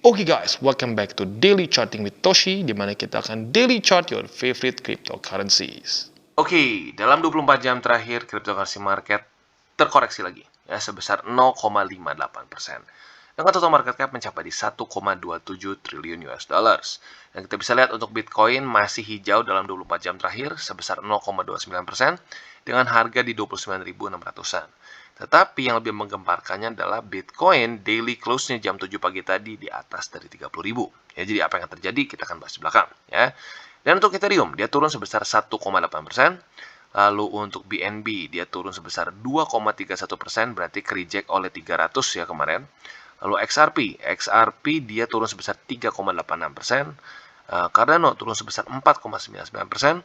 Oke guys, welcome back to Daily Charting with Toshi, di mana kita akan daily chart your favorite cryptocurrencies. Oke, dalam 24 jam terakhir, cryptocurrency market terkoreksi lagi, ya sebesar 0,58%. Dengan total market cap mencapai di 1,27 triliun US dollars. Dan kita bisa lihat untuk Bitcoin masih hijau dalam 24 jam terakhir sebesar 0,29% dengan harga di 29.600-an. Tetapi yang lebih menggemparkannya adalah Bitcoin daily close-nya jam 7 pagi tadi di atas dari 30.000. Ya, jadi apa yang terjadi kita akan bahas di belakang, ya. Dan untuk Ethereum dia turun sebesar 1,8%. Lalu untuk BNB dia turun sebesar 2,31%, berarti ke-reject oleh 300 ya kemarin. Lalu XRP dia turun sebesar 3,86%. Cardano turun sebesar 4,99%.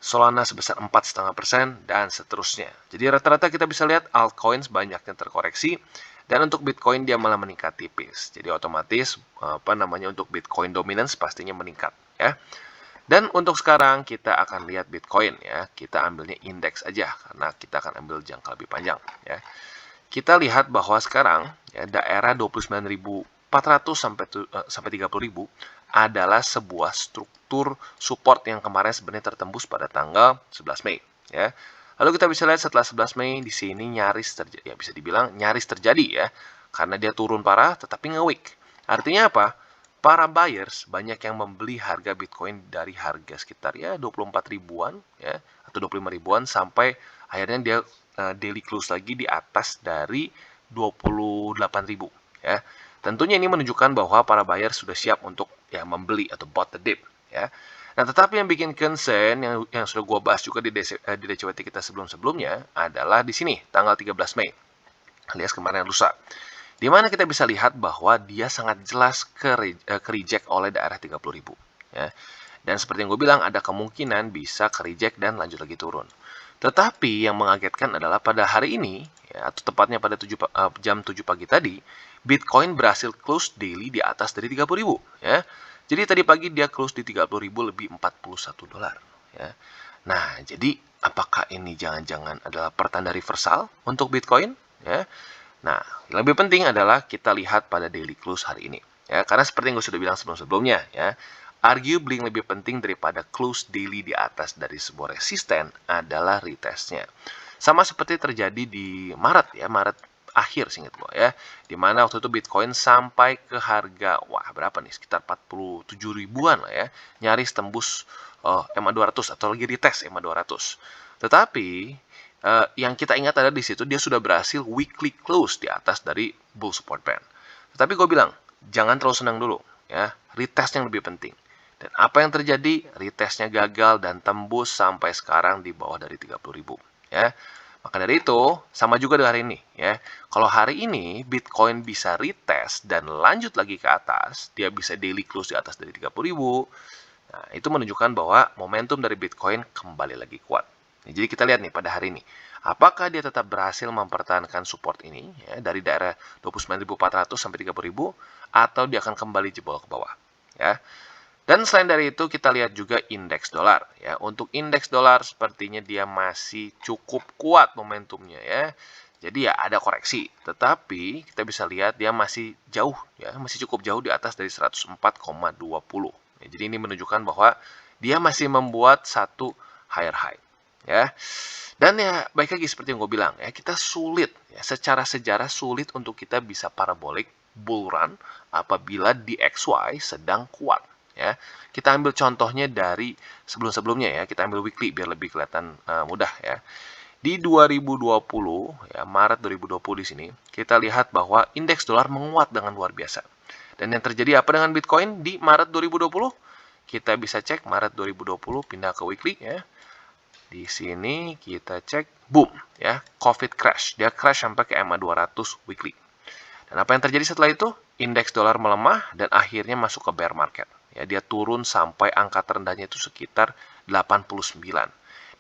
Solana sebesar 4,5% dan seterusnya. Jadi rata-rata kita bisa lihat altcoins banyak yang terkoreksi dan untuk Bitcoin dia malah meningkat tipis. Jadi otomatis untuk Bitcoin dominance pastinya meningkat ya. Dan untuk sekarang kita akan lihat Bitcoin ya. Kita ambilnya indeks aja karena kita akan ambil jangka lebih panjang ya. Kita lihat bahwa sekarang ya daerah 29.400 sampai 30.000 adalah sebuah struktur support yang kemarin sebenarnya tertembus pada tanggal 11 Mei ya. Lalu kita bisa lihat setelah 11 Mei di sini nyaris terjadi, ya bisa dibilang nyaris terjadi ya, karena dia turun parah tetapi nge-wick. Artinya apa? Para buyers banyak yang membeli harga Bitcoin dari harga sekitar ya 24 ribuan ya atau 25 ribuan sampai akhirnya dia daily close lagi di atas dari 28.000 ya. Tentunya ini menunjukkan bahwa para buyer sudah siap untuk ya membeli atau bought the dip ya. Nah, tetapi yang bikin concern yang sudah gua bahas juga di DCWT kita sebelum-sebelumnya adalah di sini tanggal 13 Mei alias kemarin lusa. Di mana kita bisa lihat bahwa dia sangat jelas ke-reject oleh daerah 30.000 ya. Dan seperti yang gue bilang ada kemungkinan bisa ke-reject dan lanjut lagi turun. Tetapi yang mengagetkan adalah pada hari ini, ya, atau tepatnya pada jam 7 pagi tadi, Bitcoin berhasil close daily di atas dari 30.000. Ya. Jadi tadi pagi dia close di 30.000 lebih 41 dolar. Ya. Nah, jadi apakah ini jangan-jangan adalah pertanda reversal untuk Bitcoin? Ya. Nah, yang lebih penting adalah kita lihat pada daily close hari ini. Ya, karena seperti yang gue sudah bilang sebelum-sebelumnya, ya, arguably yang lebih penting daripada close daily di atas dari sebuah resisten adalah retestnya. Sama seperti terjadi di Maret ya, Maret akhir singkat gue ya, dimana waktu itu Bitcoin sampai ke harga berapa nih, sekitar 47 ribuan lah ya, nyaris tembus MA200 atau lagi retest MA200. Tetapi yang kita ingat ada di situ dia sudah berhasil weekly close di atas dari bull support band. Tetapi gue bilang jangan terlalu senang dulu ya, retest yang lebih penting. Dan apa yang terjadi? Retestnya gagal dan tembus sampai sekarang di bawah dari 30.000 ya. Maka dari itu, sama juga dengan hari ini ya. Kalau hari ini Bitcoin bisa retest dan lanjut lagi ke atas, dia bisa daily close di atas dari 30.000. Nah, itu menunjukkan bahwa momentum dari Bitcoin kembali lagi kuat. Nah, jadi kita lihat nih pada hari ini, apakah dia tetap berhasil mempertahankan support ini ya, dari daerah 29.400 sampai 30.000 atau dia akan kembali jebol ke bawah ya. Dan selain dari itu kita lihat juga indeks dolar ya. Untuk indeks dolar sepertinya dia masih cukup kuat momentumnya ya. Jadi ya ada koreksi, tetapi kita bisa lihat dia masih jauh ya, masih cukup jauh di atas dari 104,20. Ya, jadi ini menunjukkan bahwa dia masih membuat satu higher high ya. Dan ya baik lagi seperti yang gue bilang ya, kita sulit ya, secara sejarah sulit untuk kita bisa parabolic bull run apabila DXY sedang kuat ya. Kita ambil contohnya dari sebelum-sebelumnya ya, kita ambil weekly biar lebih kelihatan mudah ya. Di 2020 ya, Maret 2020 di sini kita lihat bahwa indeks dolar menguat dengan luar biasa. Dan yang terjadi apa dengan Bitcoin di Maret 2020? Kita bisa cek Maret 2020 pindah ke weekly ya. Di sini kita cek boom ya, COVID crash. Dia crash sampai ke MA200 weekly. Dan apa yang terjadi setelah itu? Indeks dolar melemah dan akhirnya masuk ke bear market. Ya, dia turun sampai angka terendahnya itu sekitar 89.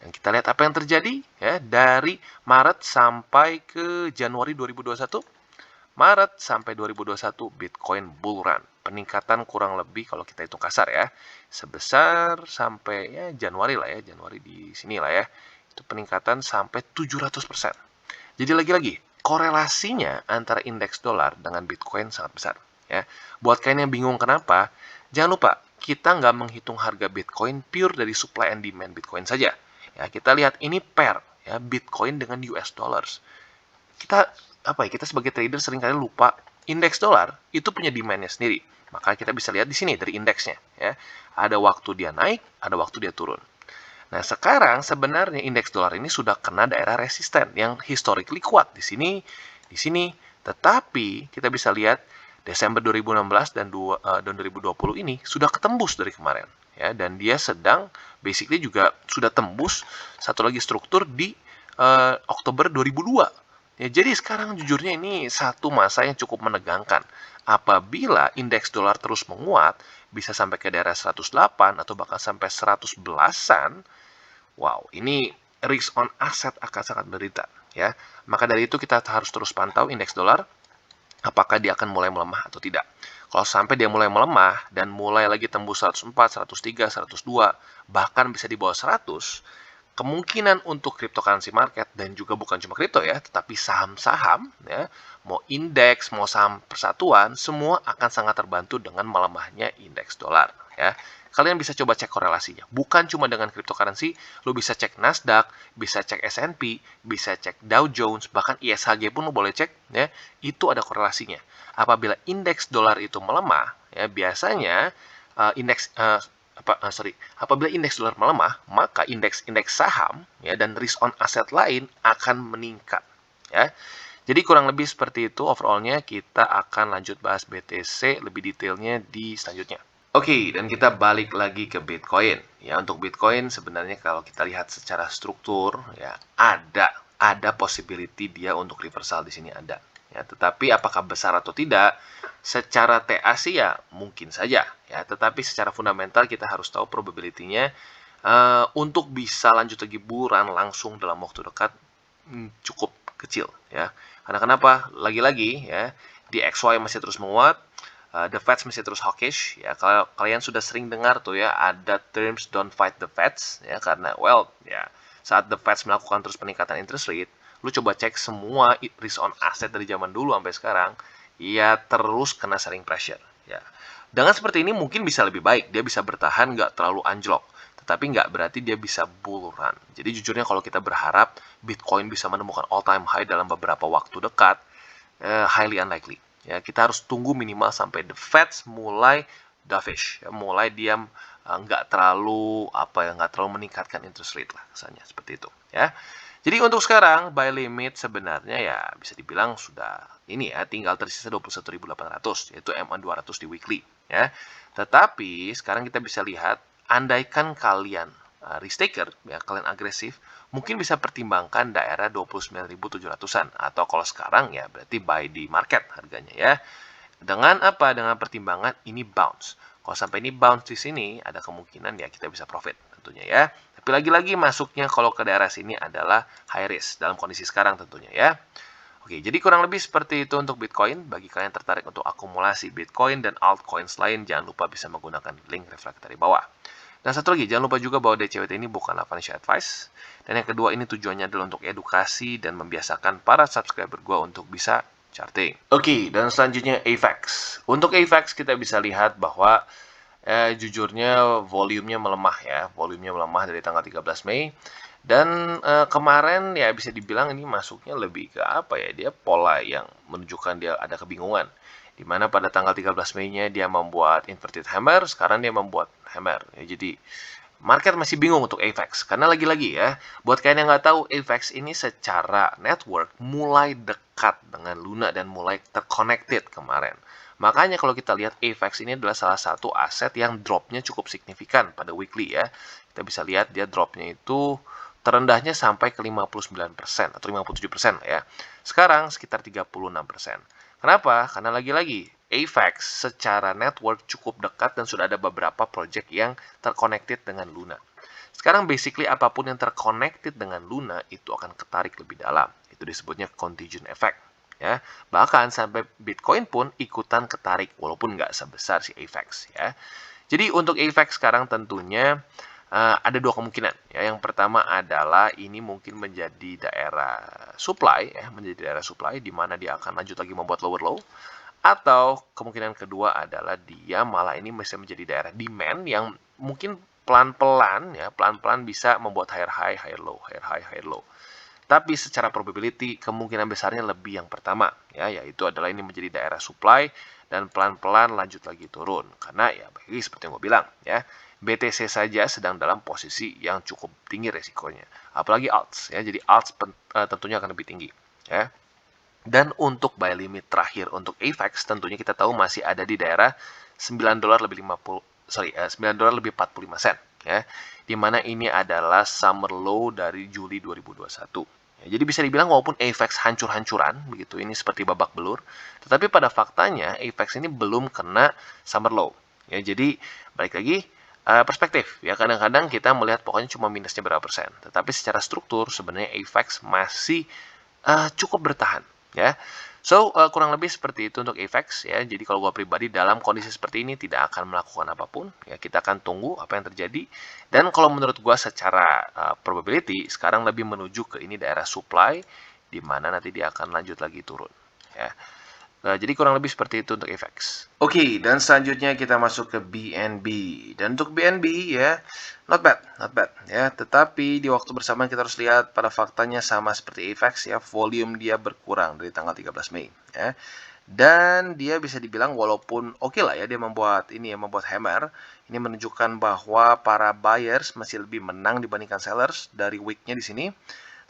Dan kita lihat apa yang terjadi ya dari Maret sampai ke Januari 2021. Maret sampai 2021 Bitcoin bull run. Peningkatan kurang lebih kalau kita hitung kasar ya, sebesar sampai ya Januari lah ya, Januari di sini lah ya. Itu peningkatan sampai 700%. Jadi lagi-lagi korelasinya antara indeks dolar dengan Bitcoin sangat besar. Ya, buat kalian yang bingung kenapa, jangan lupa kita nggak menghitung harga Bitcoin pure dari supply and demand Bitcoin saja. Ya, kita lihat ini pair ya Bitcoin dengan US dollars. Kita kita sebagai trader seringkali lupa indeks dolar itu punya demand-nya sendiri. Maka kita bisa lihat di sini dari indeksnya ya. Ada waktu dia naik, ada waktu dia turun. Nah, sekarang sebenarnya indeks dolar ini sudah kena daerah resisten yang historically kuat di sini, di sini. Tetapi kita bisa lihat Desember 2016 dan 2020 ini sudah ketembus dari kemarin ya, dan dia sedang basically juga sudah tembus satu lagi struktur di Oktober 2002. Ya, jadi sekarang jujurnya ini satu masa yang cukup menegangkan. Apabila indeks dolar terus menguat, bisa sampai ke daerah 108 atau bahkan sampai 100 belasan, wow, ini risk on asset akan sangat menderita ya. Maka dari itu kita harus terus pantau indeks dolar apakah dia akan mulai melemah atau tidak. Kalau sampai dia mulai melemah dan mulai lagi tembus 104, 103, 102, bahkan bisa di bawah 100, kemungkinan untuk cryptocurrency market dan juga bukan cuma kripto ya, tetapi saham-saham ya, mau indeks, mau saham persatuan, semua akan sangat terbantu dengan melemahnya indeks dolar ya. Kalian bisa coba cek korelasinya. Bukan cuma dengan cryptocurrency, lo bisa cek Nasdaq, bisa cek S&P, bisa cek Dow Jones, bahkan ISHG pun lo boleh cek ya. Itu ada korelasinya. Apabila indeks dolar itu melemah, ya biasanya apabila indeks dolar melemah, maka indeks saham ya dan risk on aset lain akan meningkat ya. Jadi kurang lebih seperti itu overallnya. Kita akan lanjut bahas BTC lebih detailnya di selanjutnya. Oke, dan kita balik lagi ke Bitcoin. Ya, untuk Bitcoin sebenarnya kalau kita lihat secara struktur ya ada possibility dia untuk reversal di sini ada. Ya, tetapi apakah besar atau tidak? Secara TA sih ya mungkin saja ya, tetapi secara fundamental kita harus tahu probability-nya untuk bisa lanjut lagi buran langsung dalam waktu dekat cukup kecil ya. Karena kenapa? Lagi-lagi ya, di XY masih terus menguat, the Feds masih terus hawkish ya. Kalau kalian sudah sering dengar tuh ya, ada terms don't fight the Feds ya, karena ya saat the Feds melakukan terus peningkatan interest rate, lu coba cek semua risk on asset dari zaman dulu sampai sekarang, ya terus kena selling pressure ya. Dengan seperti ini mungkin bisa lebih baik, dia bisa bertahan nggak terlalu anjlok, tetapi nggak berarti dia bisa bull run. Jadi jujurnya kalau kita berharap Bitcoin bisa menemukan all time high dalam beberapa waktu dekat, highly unlikely. Ya, kita harus tunggu minimal sampai the Feds mulai dovish, ya, mulai diam, nggak terlalu meningkatkan interest rate lah, kesannya seperti itu. Ya, jadi untuk sekarang buy limit sebenarnya ya bisa dibilang sudah ini ya, tinggal tersisa 21.800 yaitu MA 200 di weekly. Ya, tetapi sekarang kita bisa lihat, andaikan kalian risk taker, ya kalian agresif, mungkin bisa pertimbangkan daerah 29.700-an atau kalau sekarang ya berarti buy di market harganya ya. Dengan apa? Dengan pertimbangan ini bounce. Kalau sampai ini bounce di sini ada kemungkinan ya kita bisa profit tentunya ya. Tapi lagi-lagi masuknya kalau ke daerah sini adalah high risk dalam kondisi sekarang tentunya ya. Oke, jadi kurang lebih seperti itu untuk Bitcoin. Bagi kalian yang tertarik untuk akumulasi Bitcoin dan altcoins lain, jangan lupa bisa menggunakan link reflektor di bawah. Dan satu lagi, jangan lupa juga bahwa DCWT ini bukanlah financial advice. Dan yang kedua, ini tujuannya adalah untuk edukasi dan membiasakan para subscriber gue untuk bisa charting. Oke, dan selanjutnya AVAX. Untuk AVAX kita bisa lihat bahwa jujurnya volumenya melemah ya. Volumenya melemah dari tanggal 13 Mei. Dan kemarin ya bisa dibilang ini masuknya lebih ke apa ya, dia pola yang menunjukkan dia ada kebingungan. Dimana pada tanggal 13 Mei-nya dia membuat inverted hammer, sekarang dia membuat hammer. Ya, jadi market masih bingung untuk AVAX. Karena lagi-lagi ya, buat kalian yang nggak tahu, AVAX ini secara network mulai dekat dengan Luna dan mulai terconnected kemarin. Makanya kalau kita lihat AVAX ini adalah salah satu aset yang dropnya cukup signifikan pada weekly ya. Kita bisa lihat dia dropnya itu terendahnya sampai ke 59% atau 57% ya. Sekarang sekitar 36%. Kenapa? Karena lagi-lagi AVAX secara network cukup dekat dan sudah ada beberapa project yang terconnected dengan Luna. Sekarang basically apapun yang terconnected dengan Luna itu akan ketarik lebih dalam. Itu disebutnya contagion effect. Ya, bahkan sampai Bitcoin pun ikutan ketarik walaupun nggak sebesar si AVAX ya. Jadi untuk AVAX sekarang tentunya ada dua kemungkinan. Ya, yang pertama adalah ini mungkin menjadi daerah supply, ya, menjadi daerah supply di mana dia akan lanjut lagi membuat lower low. Atau kemungkinan kedua adalah dia malah ini bisa menjadi daerah demand yang mungkin pelan-pelan bisa membuat higher high, higher low, higher high, higher low. Tapi secara probability kemungkinan besarnya lebih yang pertama, ya, yaitu adalah ini menjadi daerah supply dan pelan-pelan lanjut lagi turun. Karena ya bagi seperti yang gue bilang, ya, BTC saja sedang dalam posisi yang cukup tinggi resikonya. Apalagi alts, ya, jadi alts tentunya akan lebih tinggi, ya. Dan untuk buy limit terakhir untuk AVAX tentunya kita tahu masih ada di daerah $9 lebih 50 $9 lebih 45 sen, ya. Di mana ini adalah summer low dari Juli 2021. Ya, jadi bisa dibilang walaupun AVAX hancur-hancuran begitu, ini seperti babak belur, tetapi pada faktanya AVAX ini belum kena summer low. Ya, jadi balik lagi perspektif, ya, kadang-kadang kita melihat pokoknya cuma minusnya berapa persen, tetapi secara struktur sebenarnya AVAX masih cukup bertahan, ya. So, kurang lebih seperti itu untuk AVAX, ya. Jadi kalau gue pribadi dalam kondisi seperti ini tidak akan melakukan apapun, ya. Kita akan tunggu apa yang terjadi. Dan kalau menurut gue secara probability sekarang lebih menuju ke ini daerah supply, di mana nanti dia akan lanjut lagi turun, ya. Jadi kurang lebih seperti itu untuk AVAX. Oke, dan selanjutnya kita masuk ke BNB. Dan untuk BNB, ya, not bad, ya. Tetapi di waktu bersamaan kita harus lihat pada faktanya sama seperti AVAX, ya, volume dia berkurang dari tanggal 13 Mei, ya. Dan dia bisa dibilang walaupun oke lah, ya, dia membuat hammer, ini menunjukkan bahwa para buyers masih lebih menang dibandingkan sellers dari week-nya di sini.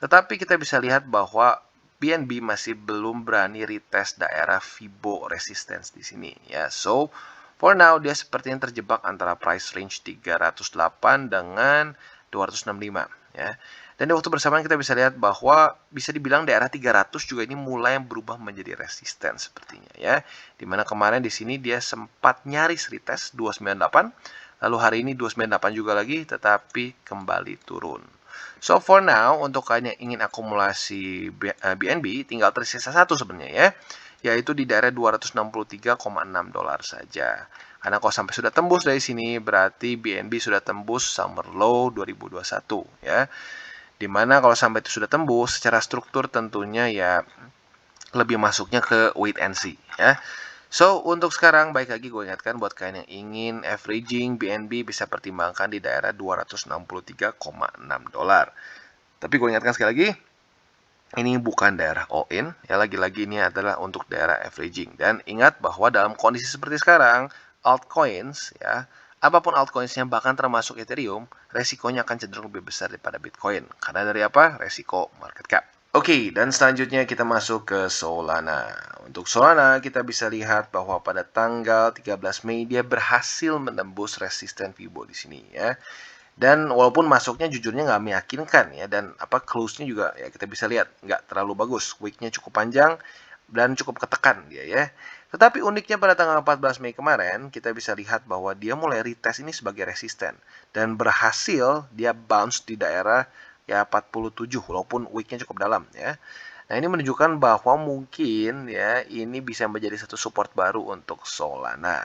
Tetapi kita bisa lihat bahwa BNB masih belum berani retest daerah Fibo resistance di sini, ya. So, for now dia sepertinya terjebak antara price range 308 dengan 265, ya. Dan di waktu bersamaan kita bisa lihat bahwa bisa dibilang daerah 300 juga ini mulai berubah menjadi resistance sepertinya, ya. Dimana kemarin di sini dia sempat nyaris retest 298, lalu hari ini 298 juga lagi, tetapi kembali turun. So for now, untuk kalian yang ingin akumulasi BNB, tinggal tersisa satu sebenarnya, ya, yaitu di daerah $263,6 saja. Karena kalau sampai sudah tembus dari sini, berarti BNB sudah tembus summer low 2021, ya. Dimana kalau sampai itu sudah tembus, secara struktur tentunya ya lebih masuknya ke wait and see, ya. So, untuk sekarang, baik lagi gue ingatkan buat kalian yang ingin averaging BNB bisa pertimbangkan di daerah $263,6. Tapi gue ingatkan sekali lagi, ini bukan daerah all-in, ya, lagi-lagi ini adalah untuk daerah averaging. Dan ingat bahwa dalam kondisi seperti sekarang, altcoins, ya, apapun altcoinsnya bahkan termasuk Ethereum, resikonya akan cenderung lebih besar daripada Bitcoin. Karena dari apa? Resiko market cap. Oke, dan selanjutnya kita masuk ke Solana. Untuk Solana, kita bisa lihat bahwa pada tanggal 13 Mei dia berhasil menembus resisten Fibo di sini, ya. Dan walaupun masuknya jujurnya nggak meyakinkan, ya, dan close-nya juga ya kita bisa lihat nggak terlalu bagus. Week-nya cukup panjang dan cukup ketekan dia, ya. Tetapi uniknya pada tanggal 14 Mei kemarin kita bisa lihat bahwa dia mulai retest ini sebagai resisten dan berhasil dia bounce di daerah ya 47 walaupun week-nya cukup dalam, ya. Nah, ini menunjukkan bahwa mungkin ya ini bisa menjadi satu support baru untuk Solana.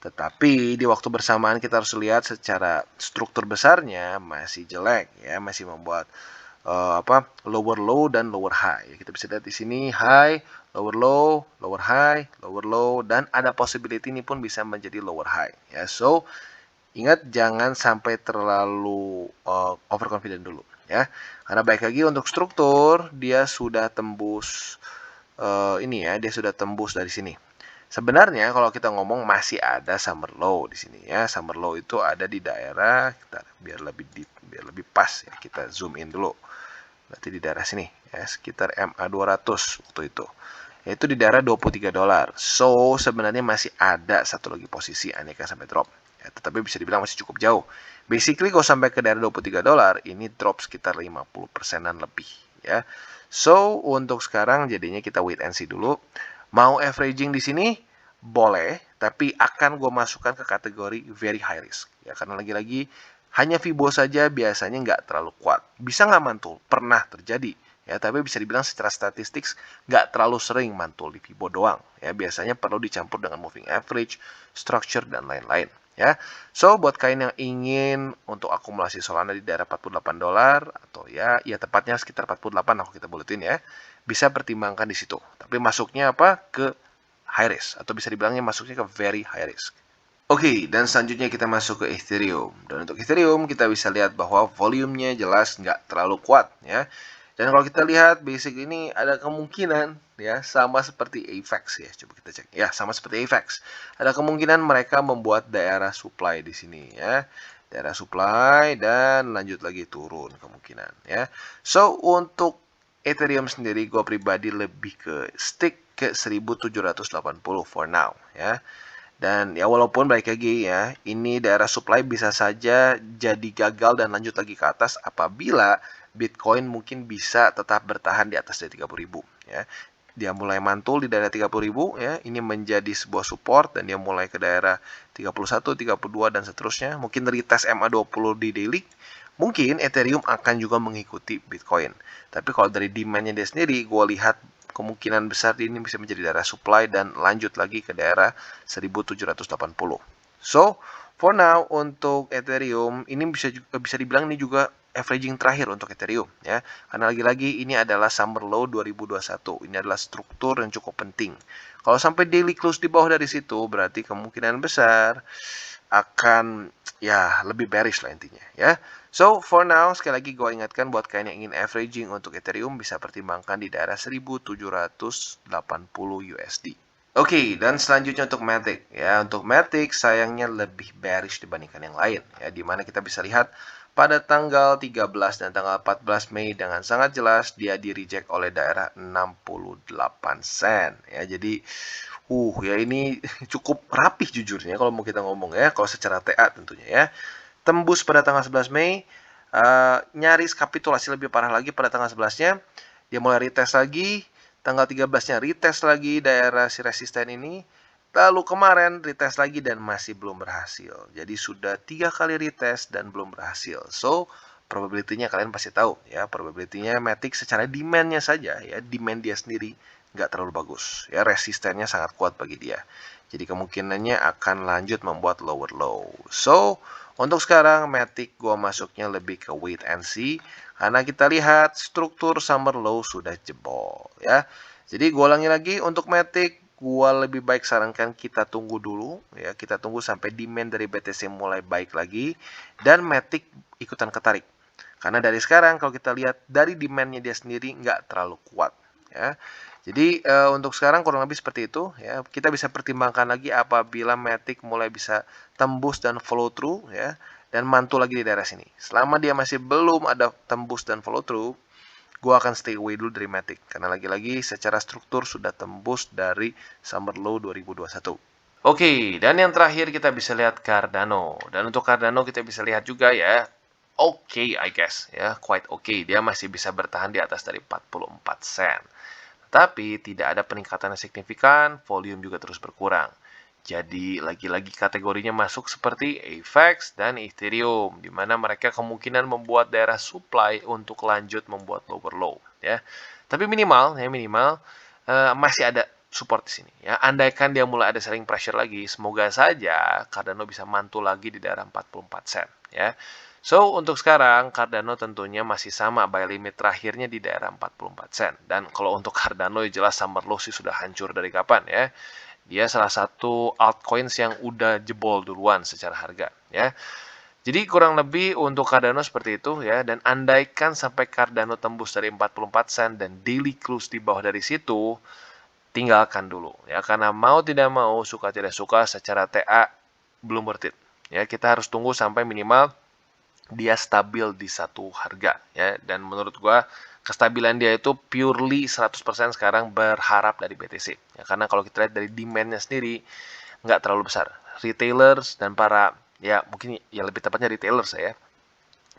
Tetapi di waktu bersamaan kita harus lihat secara struktur besarnya masih jelek, ya, masih membuat lower low dan lower high. Kita bisa lihat di sini high, lower low, lower high, lower low, dan ada possibility ini pun bisa menjadi lower high, ya. So, ingat jangan sampai terlalu overconfident dulu, ya. Karena baik lagi untuk struktur dia sudah tembus dia sudah tembus dari sini. Sebenarnya kalau kita ngomong masih ada summer low di sini, ya. Summer low itu ada di daerah biar lebih pas, ya. Kita zoom in dulu. Berarti di daerah sini, ya, sekitar MA200 waktu itu. Yaitu di daerah $23. So, sebenarnya masih ada satu lagi posisi aneka sampai drop. Ya, tetapi bisa dibilang masih cukup jauh. Basically kalau sampai ke daerah $23, ini drop sekitar 50%-an lebih, ya. So, untuk sekarang jadinya kita wait and see dulu. Mau averaging di sini boleh, tapi akan gue masukkan ke kategori very high risk, ya, karena lagi-lagi hanya Fibo saja biasanya nggak terlalu kuat. Bisa nggak mantul? Pernah terjadi, ya, tapi bisa dibilang secara statistik nggak terlalu sering mantul di Fibo doang, ya. Biasanya perlu dicampur dengan moving average, structure, dan lain-lain, ya. So, buat kalian yang ingin untuk akumulasi Solana di daerah $48 atau ya tepatnya sekitar 48 aku kita buletin, ya, bisa pertimbangkan di situ. Tapi masuknya ke high risk, atau bisa dibilangnya masuknya ke very high risk. Oke, dan selanjutnya kita masuk ke Ethereum. Dan untuk Ethereum kita bisa lihat bahwa volumenya jelas nggak terlalu kuat ya. Dan kalau kita lihat basic ini ada kemungkinan ya sama seperti AVAX ya. Coba kita cek. Ya, sama seperti AVAX. Ada kemungkinan mereka membuat daerah supply di sini ya. Daerah supply dan lanjut lagi turun kemungkinan ya. So, untuk Ethereum sendiri gue pribadi lebih ke stick ke 1780 for now ya. Dan ya walaupun balik lagi ya, ini daerah supply bisa saja jadi gagal dan lanjut lagi ke atas apabila Bitcoin mungkin bisa tetap bertahan di atas dari 30.000 ya. Dia mulai mantul di daerah 30.000 ya, ini menjadi sebuah support dan dia mulai ke daerah 31, 32 dan seterusnya. Mungkin retest MA20 di daily, mungkin Ethereum akan juga mengikuti Bitcoin. Tapi kalau dari demand-nya dia sendiri, gue lihat kemungkinan besar ini bisa menjadi daerah supply dan lanjut lagi ke daerah 1780. So, for now untuk Ethereum ini bisa dibilang ini juga averaging terakhir untuk Ethereum ya. Karena lagi-lagi ini adalah summer low 2021. Ini adalah struktur yang cukup penting. Kalau sampai daily close di bawah dari situ berarti kemungkinan besar akan ya lebih bearish lah intinya ya. So, for now, sekali lagi gue ingatkan buat kalian yang ingin averaging untuk Ethereum bisa pertimbangkan di daerah 1780 USD. Oke, dan selanjutnya untuk Matic. Ya, untuk Matic sayangnya lebih bearish dibandingkan yang lain. Ya, dimana kita bisa lihat pada tanggal 13 dan tanggal 14 Mei dengan sangat jelas dia di-reject oleh daerah 68 sen. Ya, jadi ya ini cukup rapih jujurnya kalau mau kita ngomong ya, kalau secara TA tentunya ya. Tembus pada tanggal 11 Mei, nyaris kapitulasi lebih parah lagi pada tanggal 11-nya. Dia mulai retest lagi, tanggal 13-nya retest lagi daerah si resisten ini. Lalu kemarin retest lagi dan masih belum berhasil. Jadi sudah 3 kali retest dan belum berhasil. So, probability-nya kalian pasti tahu ya. Probability-nya Matic secara demand-nya saja ya, demand dia sendiri nggak terlalu bagus. Ya, resistennya sangat kuat bagi dia. Jadi kemungkinannya akan lanjut membuat lower low. So, untuk sekarang Matic gua masuknya lebih ke wait and see karena kita lihat struktur summer low sudah jebol ya. Jadi gua ulangi lagi untuk Matic gua lebih baik sarankan kita tunggu dulu ya, kita tunggu sampai demand dari BTC mulai baik lagi dan Matic ikutan ketarik. Karena dari sekarang kalau kita lihat dari demand-nya dia sendiri nggak terlalu kuat ya. Jadi untuk sekarang kurang lebih seperti itu ya. Kita bisa pertimbangkan lagi apabila Matic mulai bisa tembus dan follow through ya dan mantul lagi di daerah sini. Selama dia masih belum ada tembus dan follow through, gua akan stay away dulu dari Matic karena lagi-lagi secara struktur sudah tembus dari summer low 2021. Oke, dan yang terakhir kita bisa lihat Cardano. Dan untuk Cardano kita bisa lihat juga ya, oke, I guess ya, quite okay. Dia masih bisa bertahan di atas dari 44 sen. Tapi tidak ada peningkatan yang signifikan, volume juga terus berkurang. Jadi lagi-lagi kategorinya masuk seperti AVAX dan Ethereum, di mana mereka kemungkinan membuat daerah supply untuk lanjut membuat lower low. Ya, tapi minimal masih ada support di sini. Ya, andaikan dia mulai ada selling pressure lagi, semoga saja Cardano bisa mantul lagi di daerah 44 sen. Ya. So, untuk sekarang, Cardano tentunya masih sama buy limit terakhirnya di daerah 44 sen. Dan kalau untuk Cardano, ya jelas summer low sih sudah hancur dari kapan ya. Dia salah satu altcoins yang udah jebol duluan secara harga ya. Jadi kurang lebih untuk Cardano seperti itu ya. Dan andaikan sampai Cardano tembus dari 44 sen dan daily close di bawah dari situ, tinggalkan dulu ya. Karena mau tidak mau, suka tidak suka, secara TA belum worth it. Ya, kita harus tunggu sampai minimal dia stabil di satu harga ya, dan menurut gua kestabilan dia itu purely 100% sekarang berharap dari BTC ya, karena kalau kita lihat dari demand-nya sendiri nggak terlalu besar. Retailers dan para ya mungkin ya lebih tepatnya retailers ya,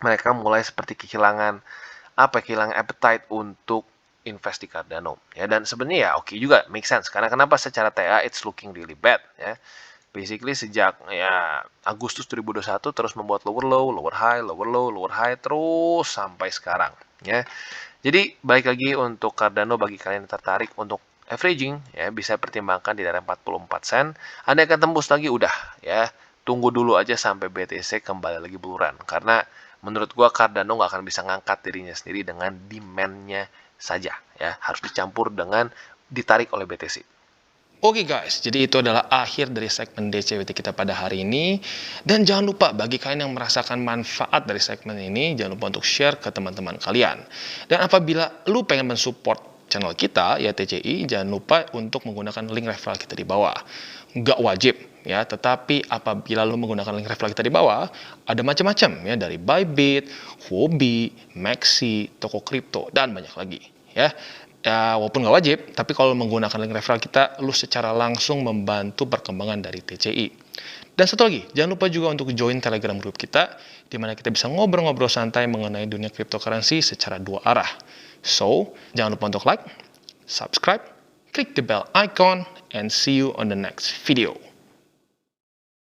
mereka mulai seperti kehilangan appetite untuk invest di Cardano ya, dan sebenarnya ya oke juga, make sense karena kenapa, secara TA it's looking really bad ya. Basically sejak ya Agustus 2021 terus membuat lower low, lower high, lower low, lower high terus sampai sekarang ya. Jadi balik lagi untuk Cardano, bagi kalian yang tertarik untuk averaging ya bisa pertimbangkan di daerah 44 sen. Anda akan tembus lagi udah ya. Tunggu dulu aja sampai BTC kembali lagi buluran karena menurut gua Cardano nggak akan bisa ngangkat dirinya sendiri dengan demand-nya saja ya. Harus dicampur dengan ditarik oleh BTC. Oke guys, jadi itu adalah akhir dari segmen DCWT kita pada hari ini. Dan jangan lupa bagi kalian yang merasakan manfaat dari segmen ini, jangan lupa untuk share ke teman-teman kalian. Dan apabila lu pengen mensupport channel kita, ya TCI, jangan lupa untuk menggunakan link referral kita di bawah. Nggak wajib, ya, tetapi apabila lu menggunakan link referral kita di bawah, ada macam-macam, ya, dari Bybit, Huobi, Maxi, toko kripto, dan banyak lagi, ya. Ya, walaupun nggak wajib, tapi kalau menggunakan link referral kita, lu secara langsung membantu perkembangan dari TCI. Dan satu lagi, jangan lupa juga untuk join Telegram group kita, di mana kita bisa ngobrol-ngobrol santai mengenai dunia cryptocurrency secara dua arah. So, jangan lupa untuk like, subscribe, click the bell icon, and see you on the next video.